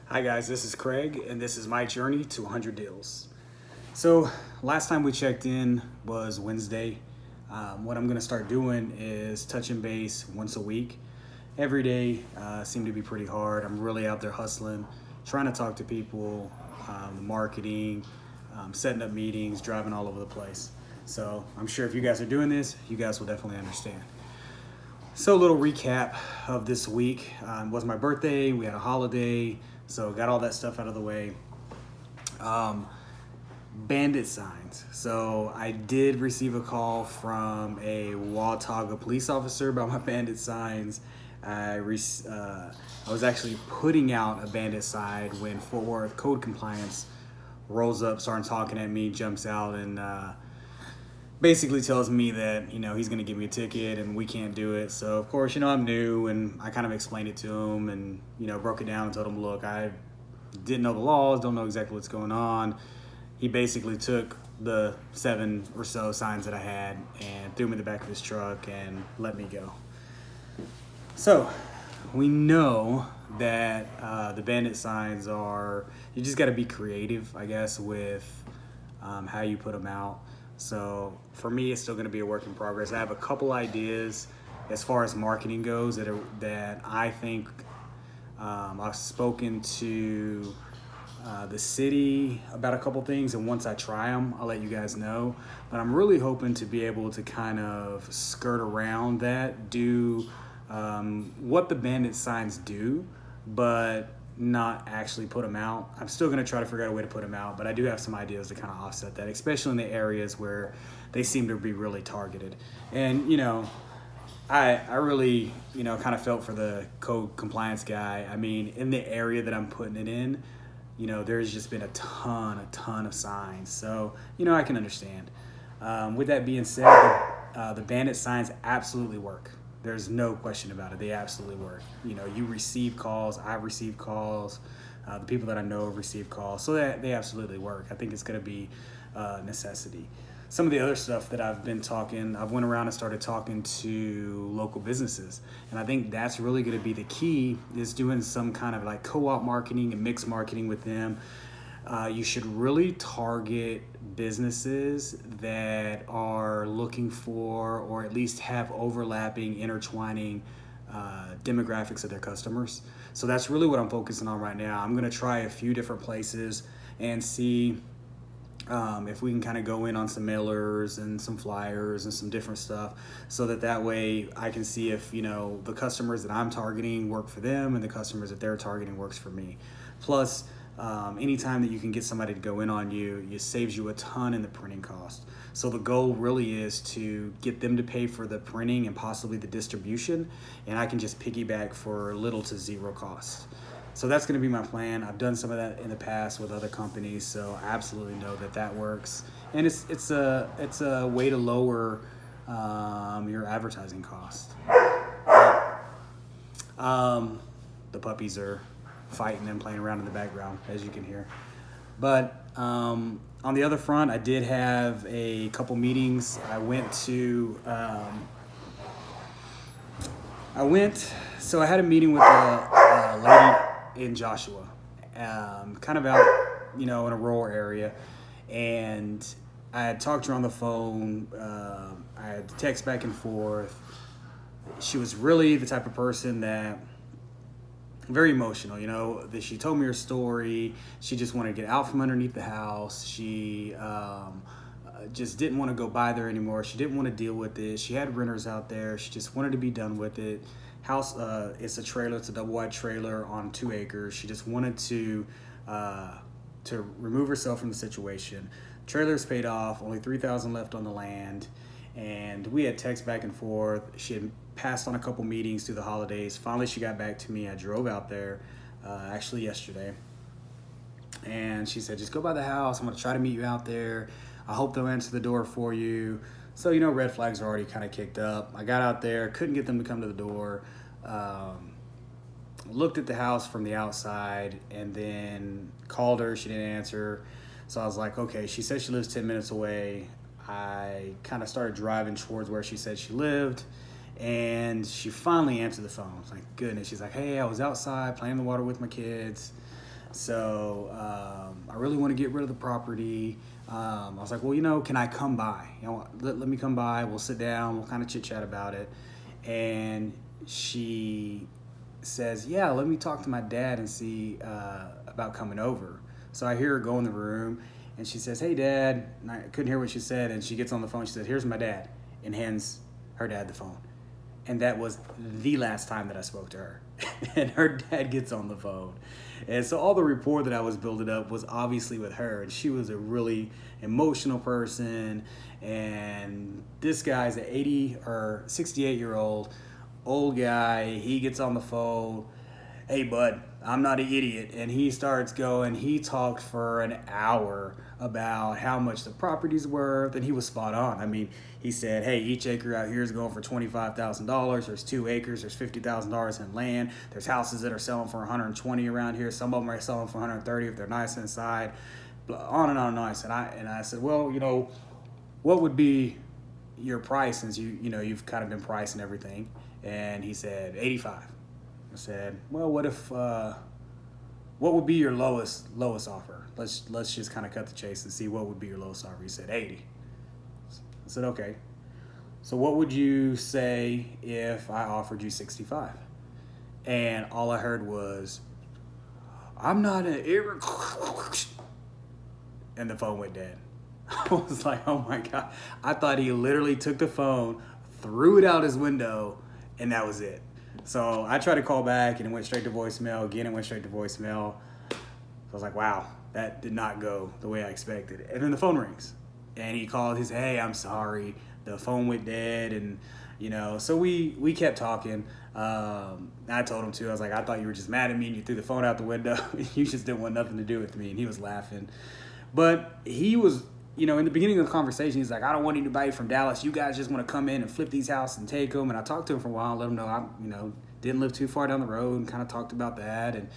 Hi guys, this is Craig and this is my journey to 100 deals. So last time we checked in was Wednesday. What I'm gonna start doing is touching base once a week. Every day seemed to be pretty hard. I'm really out there hustling, trying to talk to people, marketing, setting up meetings, driving all over the place. So I'm sure if you guys are doing this, you guys will definitely understand. So a little recap of this week. It was my birthday, we had a holiday, so got all that stuff out of the way. Bandit signs. So I did receive a call from a Watauga police officer about my bandit signs. I was actually putting out a bandit sign when Fort Worth code compliance rolls up, starts talking at me, jumps out, and basically tells me that he's going to give me a ticket and we can't do it. So of course I'm new, and I kind of explained it to him and broke it down and told him, look, I didn't know the laws, don't know exactly what's going on. He basically took the 7 or so signs that I had and threw them in the back of his truck and let me go. So we know that the bandit signs you just got to be creative, I guess, with how you put them out. So for me, it's still going to be a work in progress. I have a couple ideas as far as marketing goes that I think I've spoken to the city about a couple things, and once I try them, I'll let you guys know. But I'm really hoping to be able to kind of skirt around that, do what the bandit signs do, but not actually put them out. I'm still going to try to figure out a way to put them out, but I do have some ideas to kind of offset that, especially in the areas where they seem to be really targeted. And I really kind of felt for the code compliance guy. I mean, in the area that I'm putting it in, there's just been a ton of signs, so I can understand. With that being said, the bandit signs absolutely work. There's no question about it. They absolutely work. You receive calls. I've received calls. The people that I know have received calls. So they absolutely work. I think it's going to be a necessity. Some of the other stuff that I've went around and started talking to local businesses. And I think that's really going to be the key, is doing some kind of like co-op marketing and mixed marketing with them. You should really target businesses that are looking for, or at least have overlapping, intertwining demographics of their customers. So that's really what I'm focusing on right now. I'm going to try a few different places and see if we can kind of go in on some mailers and some flyers and some different stuff, so that way I can see if the customers that I'm targeting work for them and the customers that they're targeting works for me. Plus, anytime that you can get somebody to go in on you, it saves you a ton in the printing cost. So the goal really is to get them to pay for the printing and possibly the distribution, and I can just piggyback for little to zero cost. So that's going to be my plan. I've done some of that in the past with other companies, so I absolutely know that works. And it's a way to lower your advertising cost. The puppies are fighting and playing around in the background, as you can hear. But on the other front, I did have a couple meetings. So I had a meeting with a lady in Joshua, kind of out, in a rural area. And I had talked to her on the phone. I had text back and forth. She was really the type of person that, very emotional, that she told me her story. She just wanted to get out from underneath the house. She just didn't want to go by there anymore. She didn't want to deal with it. She had renters out there. She just wanted to be done with it. House, it's a trailer. It's a double wide trailer on 2 acres. She just wanted to remove herself from the situation. Trailer's paid off. Only $3,000 left on the land. And we had text back and forth. She had passed on a couple meetings through the holidays. Finally, she got back to me. I drove out there, actually yesterday. And she said, just go by the house. I'm going to try to meet you out there. I hope they'll answer the door for you. So, red flags are already kind of kicked up. I got out there, couldn't get them to come to the door. Looked at the house from the outside and then called her. She didn't answer. So I was like, okay, she said she lives 10 minutes away. I kind of started driving towards where she said she lived. And she finally answered the phone. I was like, goodness. She's like, hey, I was outside playing in the water with my kids. So I really want to get rid of the property. I was like, well, can I come by? Let me come by. We'll sit down. We'll kind of chit chat about it. And she says, yeah, let me talk to my dad and see about coming over. So I hear her go in the room and she says, hey, Dad. And I couldn't hear what she said. And she gets on the phone. She says, here's my dad, and hands her dad the phone. And that was the last time that I spoke to her. And her dad gets on the phone. And so all the rapport that I was building up was obviously with her. And she was a really emotional person. And this guy's an 80 or 68-year-old old guy. He gets on the phone. Hey, bud, I'm not an idiot. And he starts going. He talked for an hour about how much the property's worth. And he was spot on. I mean, he said, hey, each acre out here is going for $25,000. There's 2 acres. There's $50,000 in land. There's houses that are selling for $120 around here. Some of them are selling for $130 if they're nice inside. On and on and on. And I said, well, what would be your price since you've kind of been pricing everything? And he said, 85. I said, well, what would be your lowest offer? Let's just kind of cut the chase and see what would be your lowest offer. He said 80. I said, okay. So what would you say if I offered you 65? And all I heard was, I'm not an and the phone went dead. I was like, oh my God. I thought he literally took the phone, threw it out his window, and that was it. So I tried to call back and it went straight to voicemail. Again, it went straight to voicemail. So I was like, wow, that did not go the way I expected. And then the phone rings. And he called. He said, hey, I'm sorry. The phone went dead. And, so we kept talking. I told him too. I was like, I thought you were just mad at me and you threw the phone out the window. You just didn't want nothing to do with me. And he was laughing. But he was, in the beginning of the conversation, he's like, I don't want anybody from Dallas. You guys just want to come in and flip these houses and take them. And I talked to him for a while and let him know I, didn't live too far down the road and kind of talked about that. And,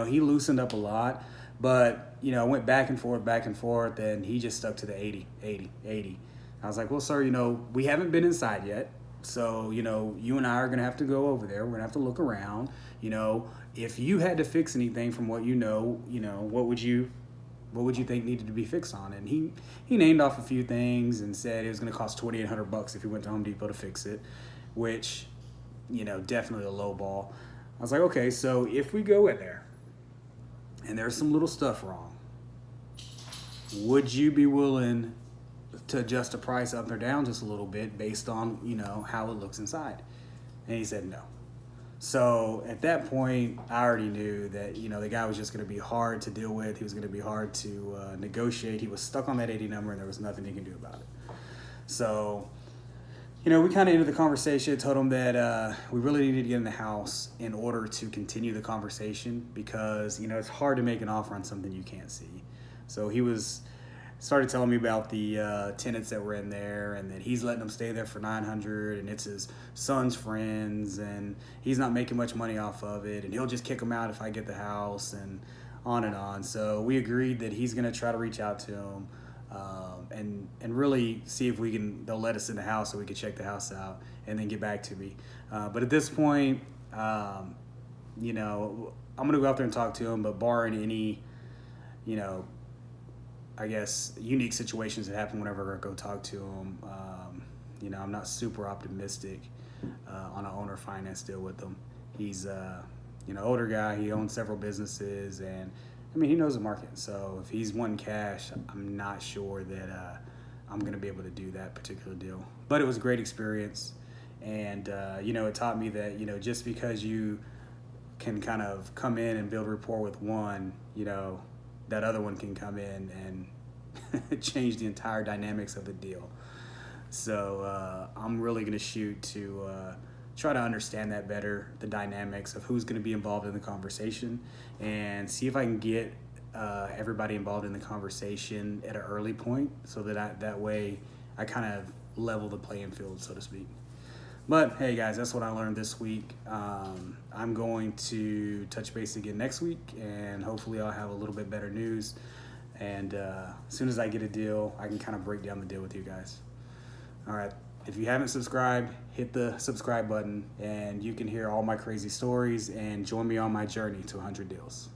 he loosened up a lot. But, went back and forth, and he just stuck to the 80. I was like, well, sir, we haven't been inside yet. So, you and I are going to have to go over there. We're going to have to look around. If you had to fix anything from what what would you think needed to be fixed on? And he named off a few things and said it was going to cost $2,800 if he went to Home Depot to fix it, which, definitely a low ball. I was like, okay, so if we go in there and there's some little stuff wrong, would you be willing to adjust the price up or down just a little bit based on, how it looks inside? And he said no. So at that point, I already knew that, the guy was just going to be hard to deal with. He was going to be hard to negotiate. He was stuck on that 80 number, and there was nothing he can do about it. So, we kind of ended the conversation, told him that we really needed to get in the house in order to continue the conversation because, it's hard to make an offer on something you can't see. So he started telling me about the tenants that were in there and that he's letting them stay there for $900 and it's his son's friends and he's not making much money off of it and he'll just kick them out if I get the house and on and on. So we agreed that he's going to try to reach out to him and really see if they'll let us in the house so we can check the house out and then get back to me. But at this point, I'm going to go out there and talk to him, but barring any, I guess, unique situations that happen whenever I go talk to him. I'm not super optimistic on an owner finance deal with him. He's, older guy. He owns several businesses, and he knows the market. So if he's wanting cash, I'm not sure that I'm going to be able to do that particular deal. But it was a great experience, and it taught me that just because you can kind of come in and build rapport with one, that other one can come in and change the entire dynamics of the deal. So I'm really going to shoot to try to understand that better, the dynamics of who's going to be involved in the conversation, and see if I can get everybody involved in the conversation at an early point so that that way I kind of level the playing field, so to speak. But hey guys, that's what I learned this week. I'm going to touch base again next week, and hopefully I'll have a little bit better news. And as soon as I get a deal, I can kind of break down the deal with you guys. All right, if you haven't subscribed, hit the subscribe button, and you can hear all my crazy stories and join me on my journey to 100 deals.